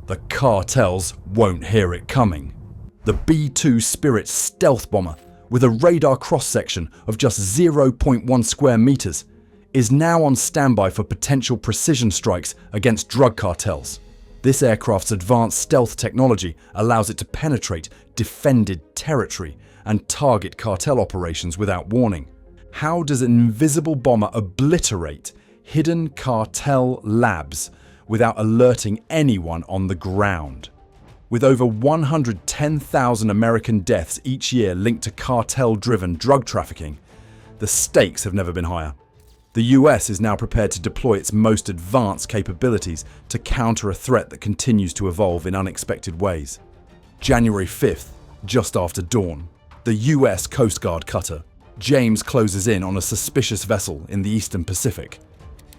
The cartels won't hear it coming. The B-2 Spirit stealth bomber, with a radar cross-section of just 0.1 square meters, is now on standby for potential precision strikes against drug cartels. This aircraft's advanced stealth technology allows it to penetrate defended territory and target cartel operations without warning. How does an invisible bomber obliterate hidden cartel labs without alerting anyone on the ground? With over 110,000 American deaths each year linked to cartel-driven drug trafficking, the stakes have never been higher. The US is now prepared to deploy its most advanced capabilities to counter a threat that continues to evolve in unexpected ways. January 5th, just after dawn, the US Coast Guard cutter James closes in on a suspicious vessel in the Eastern Pacific.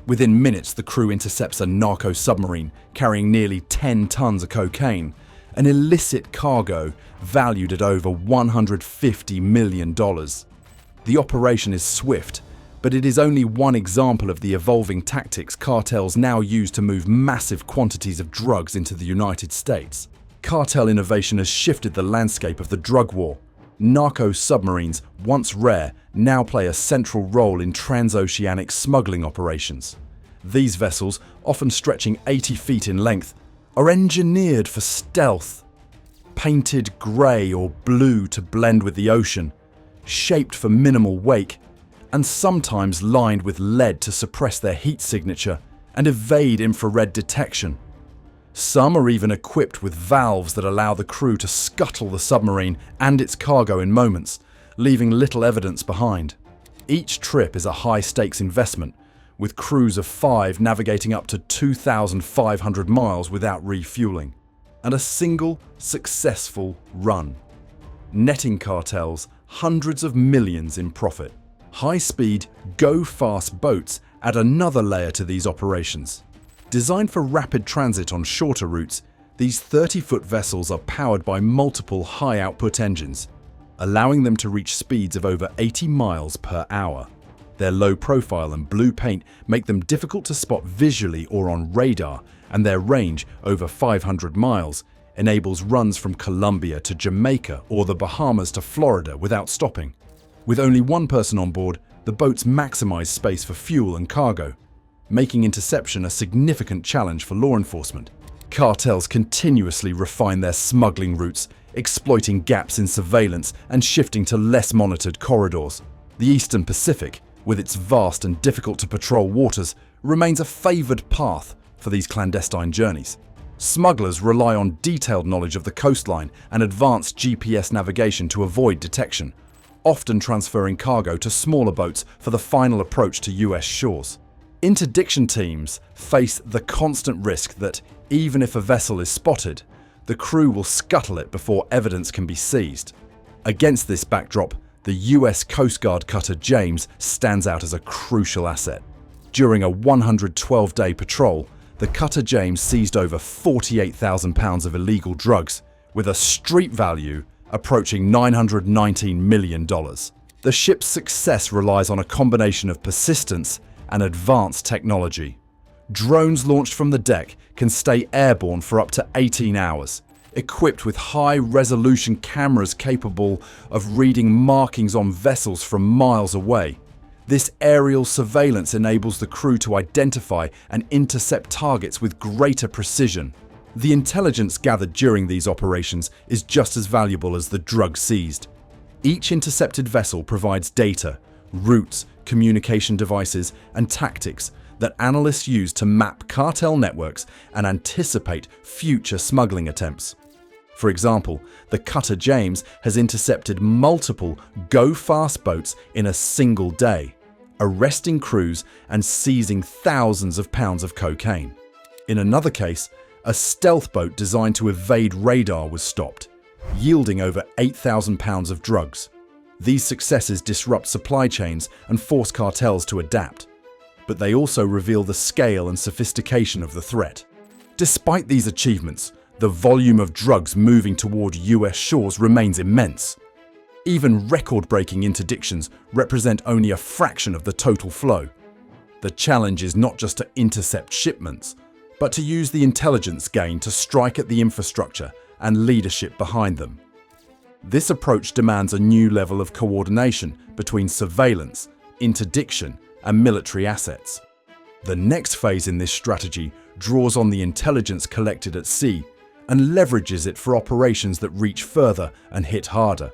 Within minutes, the crew intercepts a narco-submarine carrying nearly 10 tons of cocaine, an illicit cargo valued at over $150 million. The operation is swift, but it is only one example of the evolving tactics cartels now use to move massive quantities of drugs into the United States. Cartel innovation has shifted the landscape of the drug war. Narco-submarines, once rare, now play a central role in transoceanic smuggling operations. These vessels, often stretching 80 feet in length, are engineered for stealth. Painted grey or blue to blend with the ocean, shaped for minimal wake, and sometimes lined with lead to suppress their heat signature and evade infrared detection. Some are even equipped with valves that allow the crew to scuttle the submarine and its cargo in moments, leaving little evidence behind. Each trip is a high-stakes investment, with crews of 5 navigating up to 2,500 miles without refueling, and a single successful run, netting cartels hundreds of millions in profit. High-speed, go-fast boats add another layer to these operations. Designed for rapid transit on shorter routes, these 30-foot vessels are powered by multiple high-output engines, allowing them to reach speeds of over 80 miles per hour. Their low profile and blue paint make them difficult to spot visually or on radar, and their range, over 500 miles, enables runs from Colombia to Jamaica or the Bahamas to Florida without stopping. With only one person on board, the boats maximize space for fuel and cargo, making interception a significant challenge for law enforcement. Cartels continuously refine their smuggling routes, exploiting gaps in surveillance and shifting to less monitored corridors. The Eastern Pacific, with its vast and difficult-to-patrol waters, remains a favored path for these clandestine journeys. Smugglers rely on detailed knowledge of the coastline and advanced GPS navigation to avoid detection, often transferring cargo to smaller boats for the final approach to US shores. Interdiction teams face the constant risk that, even if a vessel is spotted, the crew will scuttle it before evidence can be seized. Against this backdrop, the US Coast Guard cutter James stands out as a crucial asset. During a 112-day patrol, the cutter James seized over 48,000 pounds of illegal drugs, with a street value approaching $919 million. The ship's success relies on a combination of persistence and advanced technology. Drones launched from the deck can stay airborne for up to 18 hours, equipped with high-resolution cameras capable of reading markings on vessels from miles away. This aerial surveillance enables the crew to identify and intercept targets with greater precision. The intelligence gathered during these operations is just as valuable as the drugs seized. Each intercepted vessel provides data, routes, communication devices, and tactics that analysts use to map cartel networks and anticipate future smuggling attempts. For example, the cutter James has intercepted multiple go-fast boats in a single day, arresting crews and seizing thousands of pounds of cocaine. In another case, a stealth boat designed to evade radar was stopped, yielding over 8,000 pounds of drugs. These successes disrupt supply chains and force cartels to adapt, but they also reveal the scale and sophistication of the threat. Despite these achievements, the volume of drugs moving toward US shores remains immense. Even record-breaking interdictions represent only a fraction of the total flow. The challenge is not just to intercept shipments, but to use the intelligence gained to strike at the infrastructure and leadership behind them. This approach demands a new level of coordination between surveillance, interdiction, and military assets. The next phase in this strategy draws on the intelligence collected at sea and leverages it for operations that reach further and hit harder.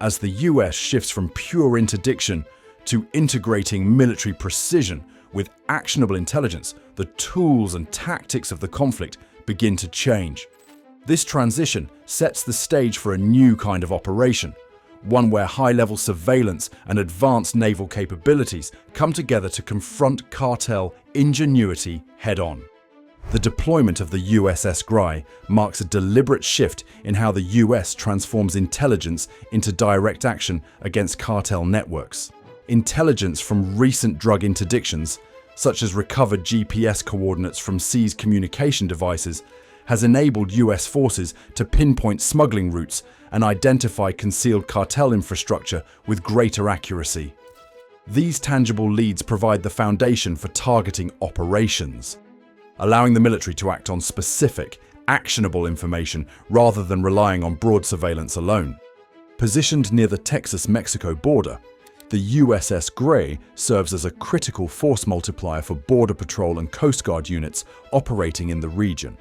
As the US shifts from pure interdiction to integrating military precision with actionable intelligence, the tools and tactics of the conflict begin to change. This transition sets the stage for a new kind of operation, one where high-level surveillance and advanced naval capabilities come together to confront cartel ingenuity head-on. The deployment of the USS Grai marks a deliberate shift in how the US transforms intelligence into direct action against cartel networks. Intelligence from recent drug interdictions, such as recovered GPS coordinates from seized communication devices, has enabled US forces to pinpoint smuggling routes and identify concealed cartel infrastructure with greater accuracy. These tangible leads provide the foundation for targeting operations, allowing the military to act on specific, actionable information rather than relying on broad surveillance alone. Positioned near the Texas-Mexico border, the USS Gray serves as a critical force multiplier for Border Patrol and Coast Guard units operating in the region.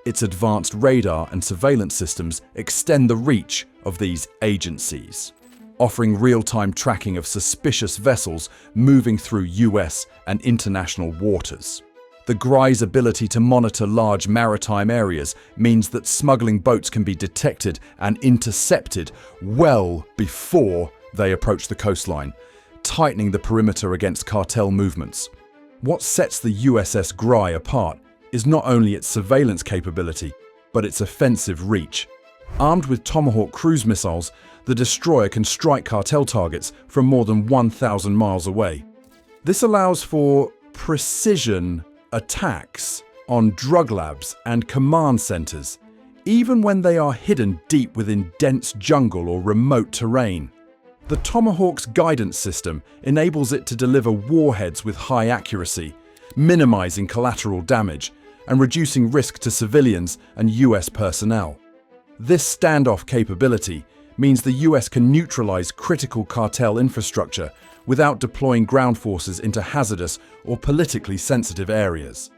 Its advanced radar and surveillance systems extend the reach of these agencies, offering real-time tracking of suspicious vessels moving through US and international waters. The Grai's ability to monitor large maritime areas means that smuggling boats can be detected and intercepted well before they approach the coastline, tightening the perimeter against cartel movements. What sets the USS Grai apart is not only its surveillance capability, but its offensive reach. Armed with Tomahawk cruise missiles, the destroyer can strike cartel targets from more than 1,000 miles away. This allows for precision attacks on drug labs and command centers, even when they are hidden deep within dense jungle or remote terrain. The Tomahawk's guidance system enables it to deliver warheads with high accuracy, minimizing collateral damage and reducing risk to civilians and US personnel. This standoff capability means the US can neutralize critical cartel infrastructure without deploying ground forces into hazardous or politically sensitive areas.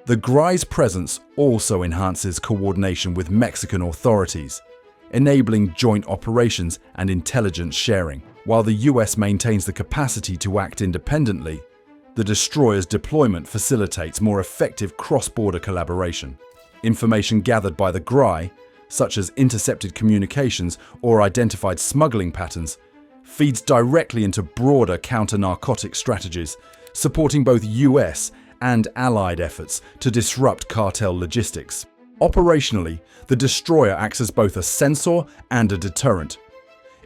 The Grai's presence also enhances coordination with Mexican authorities, enabling joint operations and intelligence sharing. While the US maintains the capacity to act independently, the destroyer's deployment facilitates more effective cross-border collaboration. Information gathered by the Grai, such as intercepted communications or identified smuggling patterns, feeds directly into broader counter-narcotic strategies, supporting both US and allied efforts to disrupt cartel logistics. Operationally, the destroyer acts as both a sensor and a deterrent.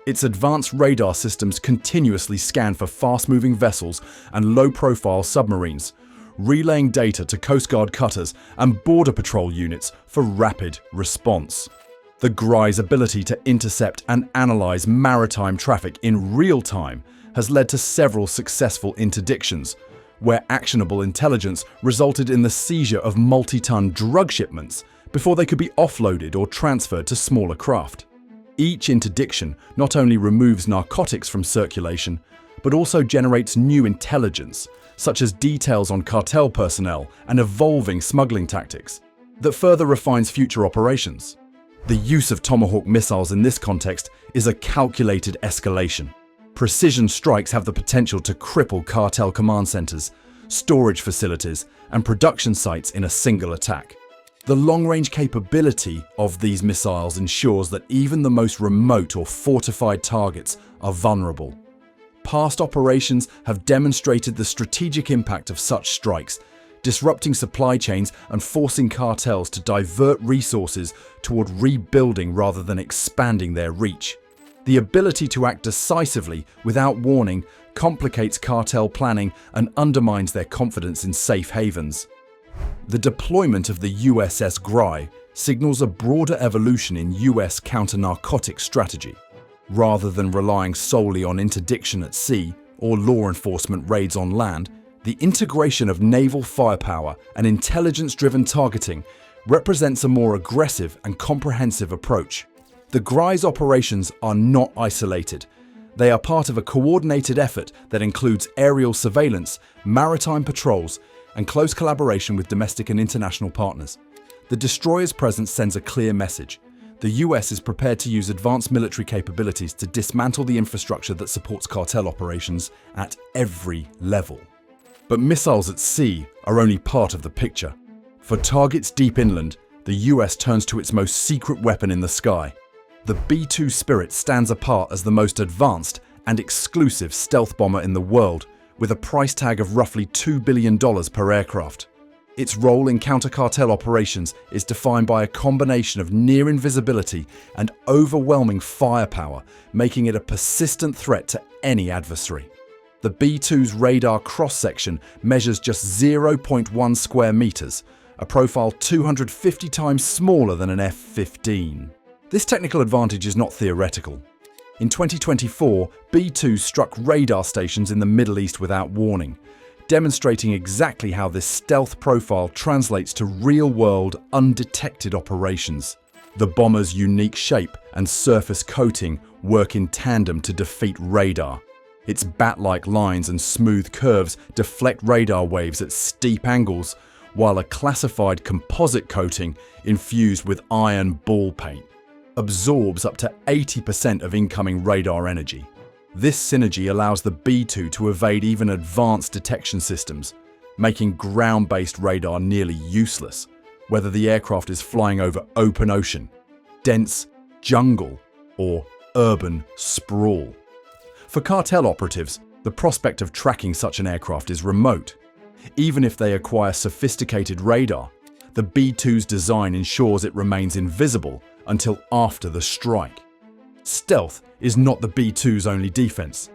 Its advanced radar systems continuously scan for fast-moving vessels and low-profile submarines, relaying data to Coast Guard cutters and Border Patrol units for rapid response. The Grai's ability to intercept and analyze maritime traffic in real time has led to several successful interdictions, where actionable intelligence resulted in the seizure of multi-ton drug shipments before they could be offloaded or transferred to smaller craft. Each interdiction not only removes narcotics from circulation, but also generates new intelligence, such as details on cartel personnel and evolving smuggling tactics, that further refines future operations. The use of Tomahawk missiles in this context is a calculated escalation. Precision strikes have the potential to cripple cartel command centers, storage facilities, and production sites in a single attack. The long-range capability of these missiles ensures that even the most remote or fortified targets are vulnerable. Past operations have demonstrated the strategic impact of such strikes, disrupting supply chains and forcing cartels to divert resources toward rebuilding rather than expanding their reach. The ability to act decisively without warning complicates cartel planning and undermines their confidence in safe havens. The deployment of the USS Grai signals a broader evolution in US counter-narcotic strategy. Rather than relying solely on interdiction at sea or law enforcement raids on land, The integration of naval firepower and intelligence-driven targeting represents a more aggressive and comprehensive approach. The GRI's operations are not isolated. They are part of a coordinated effort that includes aerial surveillance, maritime patrols, and close collaboration with domestic and international partners. The destroyer's presence sends a clear message. The US is prepared to use advanced military capabilities to dismantle the infrastructure that supports cartel operations at every level. But missiles at sea are only part of the picture. For targets deep inland, the US turns to its most secret weapon in the sky. The B-2 Spirit stands apart as the most advanced and exclusive stealth bomber in the world, with a price tag of roughly $2 billion per aircraft. Its role in counter-cartel operations is defined by a combination of near invisibility and overwhelming firepower, making it a persistent threat to any adversary. The B-2's radar cross-section measures just 0.1 square meters, a profile 250 times smaller than an F-15. This technical advantage is not theoretical. In 2024, B-2 struck radar stations in the Middle East without warning, demonstrating exactly how this stealth profile translates to real-world, undetected operations. The bomber's unique shape and surface coating work in tandem to defeat radar. Its bat-like lines and smooth curves deflect radar waves at steep angles, while a classified composite coating infused with iron ball paint absorbs up to 80% of incoming radar energy. This synergy allows the B-2 to evade even advanced detection systems, making ground-based radar nearly useless, whether the aircraft is flying over open ocean, dense jungle, or urban sprawl. For cartel operatives, the prospect of tracking such an aircraft is remote. Even if they acquire sophisticated radar, the B-2's design ensures it remains invisible until after the strike. Stealth is not the B-2's only defense.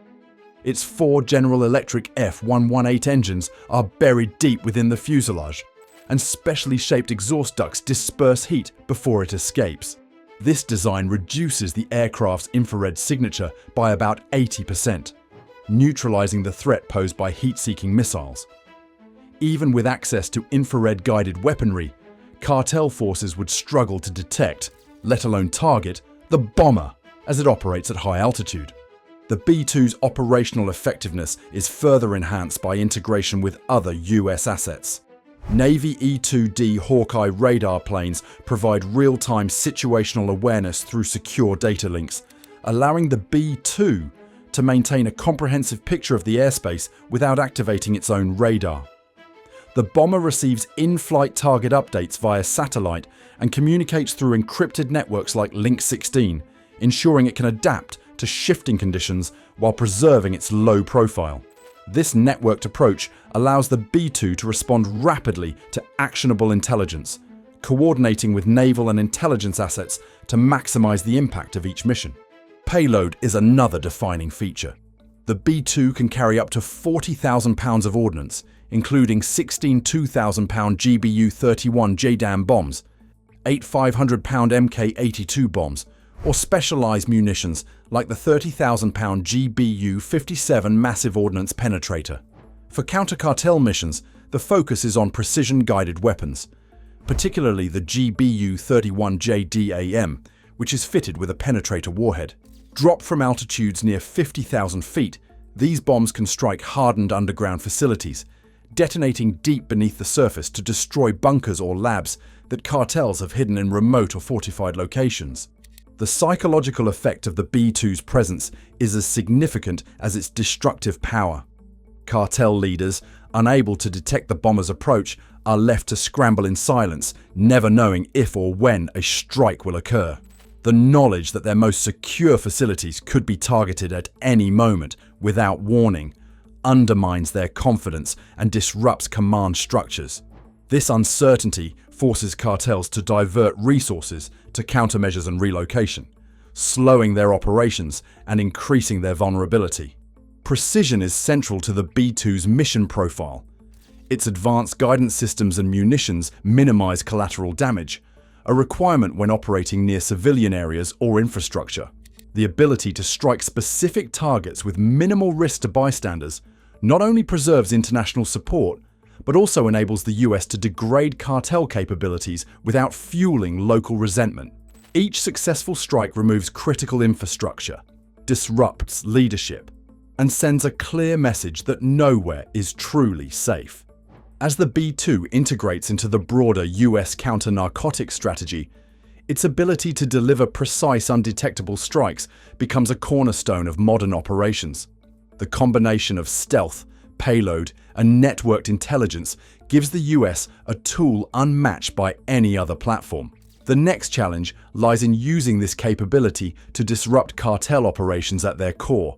Its 4 General Electric F118 engines are buried deep within the fuselage, and specially shaped exhaust ducts disperse heat before it escapes. This design reduces the aircraft's infrared signature by about 80%, neutralizing the threat posed by heat-seeking missiles. Even with access to infrared-guided weaponry, cartel forces would struggle to detect, let alone target, the bomber as it operates at high altitude. The B-2's operational effectiveness is further enhanced by integration with other US assets. Navy E-2D Hawkeye radar planes provide real-time situational awareness through secure data links, allowing the B-2 to maintain a comprehensive picture of the airspace without activating its own radar. The bomber receives in-flight target updates via satellite and communicates through encrypted networks like Link 16, ensuring it can adapt to shifting conditions while preserving its low profile. This networked approach allows the B-2 to respond rapidly to actionable intelligence, coordinating with naval and intelligence assets to maximize the impact of each mission. Payload is another defining feature. The B-2 can carry up to 40,000 pounds of ordnance, including 16 2,000-pound GBU-31 JDAM bombs, 8 500-pound Mk-82 bombs, or specialized munitions like the 30,000-pound GBU-57 Massive Ordnance Penetrator. For counter-cartel missions, the focus is on precision-guided weapons, particularly the GBU-31 JDAM, which is fitted with a penetrator warhead. Dropped from altitudes near 50,000 feet, these bombs can strike hardened underground facilities, detonating deep beneath the surface to destroy bunkers or labs that cartels have hidden in remote or fortified locations. The psychological effect of the B-2's presence is as significant as its destructive power. Cartel leaders, unable to detect the bomber's approach, are left to scramble in silence, never knowing if or when a strike will occur. The knowledge that their most secure facilities could be targeted at any moment without warning undermines their confidence and disrupts command structures. This uncertainty forces cartels to divert resources to countermeasures and relocation, slowing their operations and increasing their vulnerability. Precision is central to the B-2's mission profile. Its advanced guidance systems and munitions minimize collateral damage, a requirement when operating near civilian areas or infrastructure. The ability to strike specific targets with minimal risk to bystanders, not only preserves international support, but also enables the US to degrade cartel capabilities without fueling local resentment. Each successful strike removes critical infrastructure, disrupts leadership, and sends a clear message that nowhere is truly safe. As the B-2 integrates into the broader US counter-narcotics strategy, its ability to deliver precise, undetectable strikes becomes a cornerstone of modern operations. The combination of stealth, payload, and networked intelligence gives the US a tool unmatched by any other platform. The next challenge lies in using this capability to disrupt cartel operations at their core,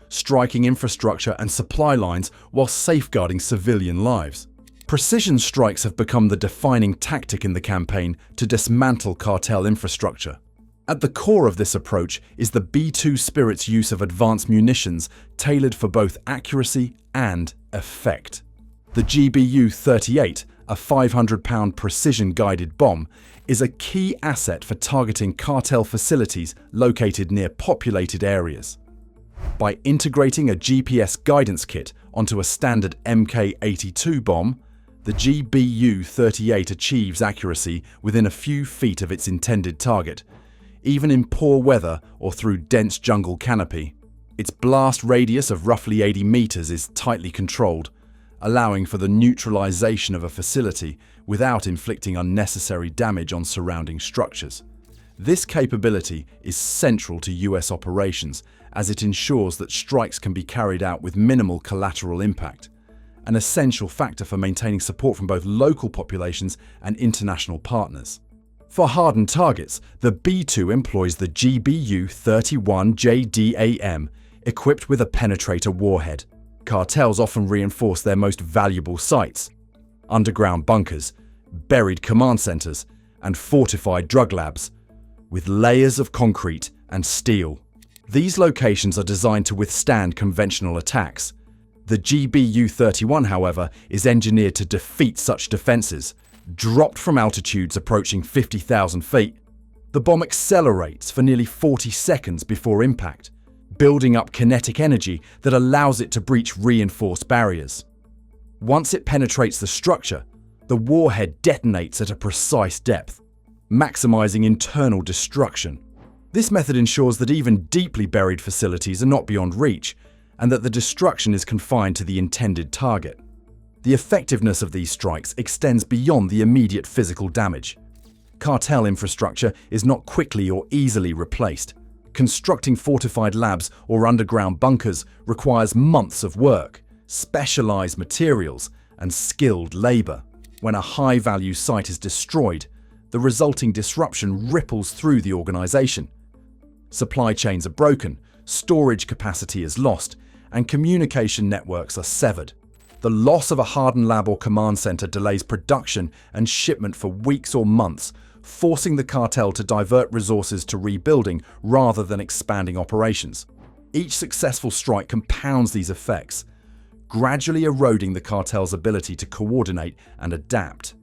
striking infrastructure and supply lines while safeguarding civilian lives. Precision strikes have become the defining tactic in the campaign to dismantle cartel infrastructure. At the core of this approach is the B-2 Spirit's use of advanced munitions tailored for both accuracy and effect. The GBU-38, a 500-pound precision-guided bomb, is a key asset for targeting cartel facilities located near populated areas. By integrating a GPS guidance kit onto a standard Mk-82 bomb, the GBU-38 achieves accuracy within a few feet of its intended target, even in poor weather or through dense jungle canopy. Its blast radius of roughly 80 meters is tightly controlled, allowing for the neutralization of a facility without inflicting unnecessary damage on surrounding structures. This capability is central to US operations as it ensures that strikes can be carried out with minimal collateral impact, an essential factor for maintaining support from both local populations and international partners. For hardened targets, the B-2 employs the GBU-31JDAM, equipped with a penetrator warhead. Cartels often reinforce their most valuable sites: underground bunkers, buried command centers, and fortified drug labs, with layers of concrete and steel. These locations are designed to withstand conventional attacks. The GBU-31, however, is engineered to defeat such defenses. Dropped from altitudes approaching 50,000 feet, the bomb accelerates for nearly 40 seconds before impact, building up kinetic energy that allows it to breach reinforced barriers. Once it penetrates the structure, the warhead detonates at a precise depth, maximizing internal destruction. This method ensures that even deeply buried facilities are not beyond reach, and that the destruction is confined to the intended target. The effectiveness of these strikes extends beyond the immediate physical damage. Cartel infrastructure is not quickly or easily replaced. Constructing fortified labs or underground bunkers requires months of work, specialized materials, and skilled labor. When a high-value site is destroyed, the resulting disruption ripples through the organization. Supply chains are broken, storage capacity is lost, and communication networks are severed. The loss of a hardened lab or command center delays production and shipment for weeks or months, forcing the cartel to divert resources to rebuilding rather than expanding operations. Each successful strike compounds these effects, gradually eroding the cartel's ability to coordinate and adapt.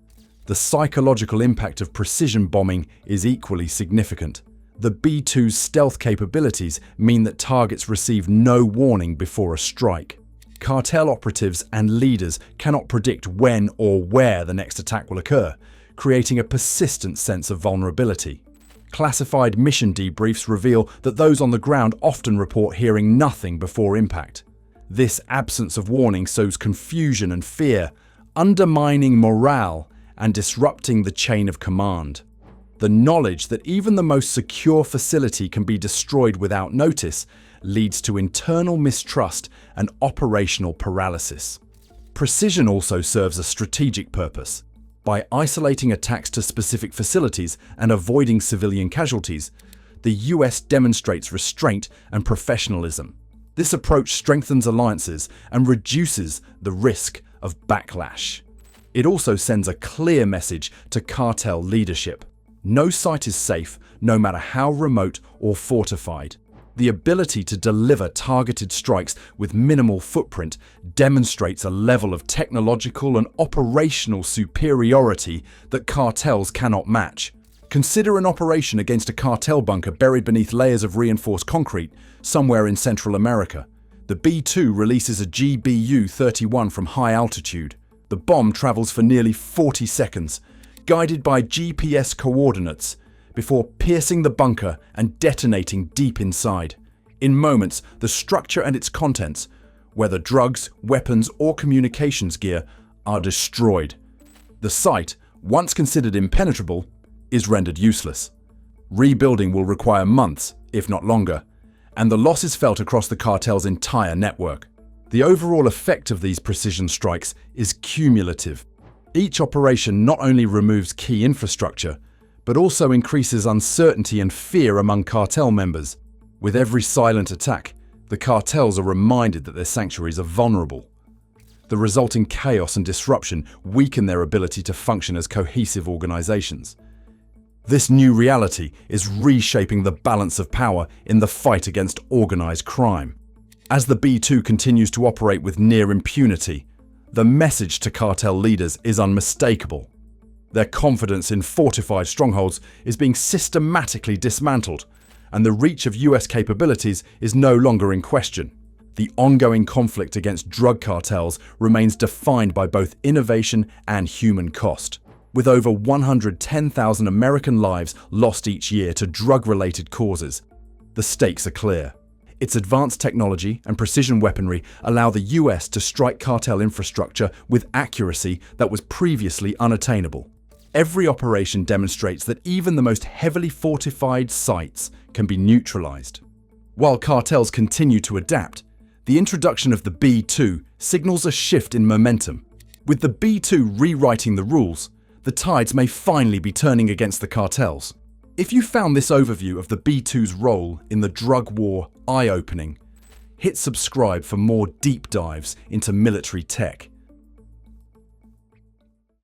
The psychological impact of precision bombing is equally significant. The B-2's stealth capabilities mean that targets receive no warning before a strike. Cartel operatives and leaders cannot predict when or where the next attack will occur, creating a persistent sense of vulnerability. Classified mission debriefs reveal that those on the ground often report hearing nothing before impact. This absence of warning sows confusion and fear, undermining morale and disrupting the chain of command. The knowledge that even the most secure facility can be destroyed without notice leads to internal mistrust and operational paralysis. Precision also serves a strategic purpose. By isolating attacks to specific facilities and avoiding civilian casualties, the US demonstrates restraint and professionalism. This approach strengthens alliances and reduces the risk of backlash. It also sends a clear message to cartel leadership. No site is safe, no matter how remote or fortified. The ability to deliver targeted strikes with minimal footprint demonstrates a level of technological and operational superiority that cartels cannot match. Consider an operation against a cartel bunker buried beneath layers of reinforced concrete somewhere in Central America. The B-2 releases a GBU-31 from high altitude. The bomb travels for nearly 40 seconds, guided by GPS coordinates, before piercing the bunker and detonating deep inside. In moments, the structure and its contents, whether drugs, weapons, or communications gear, are destroyed. The site, once considered impenetrable, is rendered useless. Rebuilding will require months, if not longer, and the loss is felt across the cartel's entire network. The overall effect of these precision strikes is cumulative. Each operation not only removes key infrastructure, but also increases uncertainty and fear among cartel members. With every silent attack, the cartels are reminded that their sanctuaries are vulnerable. The resulting chaos and disruption weaken their ability to function as cohesive organizations. This new reality is reshaping the balance of power in the fight against organized crime. As the B-2 continues to operate with near impunity, the message to cartel leaders is unmistakable. Their confidence in fortified strongholds is being systematically dismantled, and the reach of US capabilities is no longer in question. The ongoing conflict against drug cartels remains defined by both innovation and human cost. With over 110,000 American lives lost each year to drug-related causes, the stakes are clear. Its advanced technology and precision weaponry allow the US to strike cartel infrastructure with accuracy that was previously unattainable. Every operation demonstrates that even the most heavily fortified sites can be neutralized. While cartels continue to adapt, the introduction of the B-2 signals a shift in momentum. With the B-2 rewriting the rules, the tides may finally be turning against the cartels. If you found this overview of the B-2's role in the drug war eye-opening, hit subscribe for more deep dives into military tech.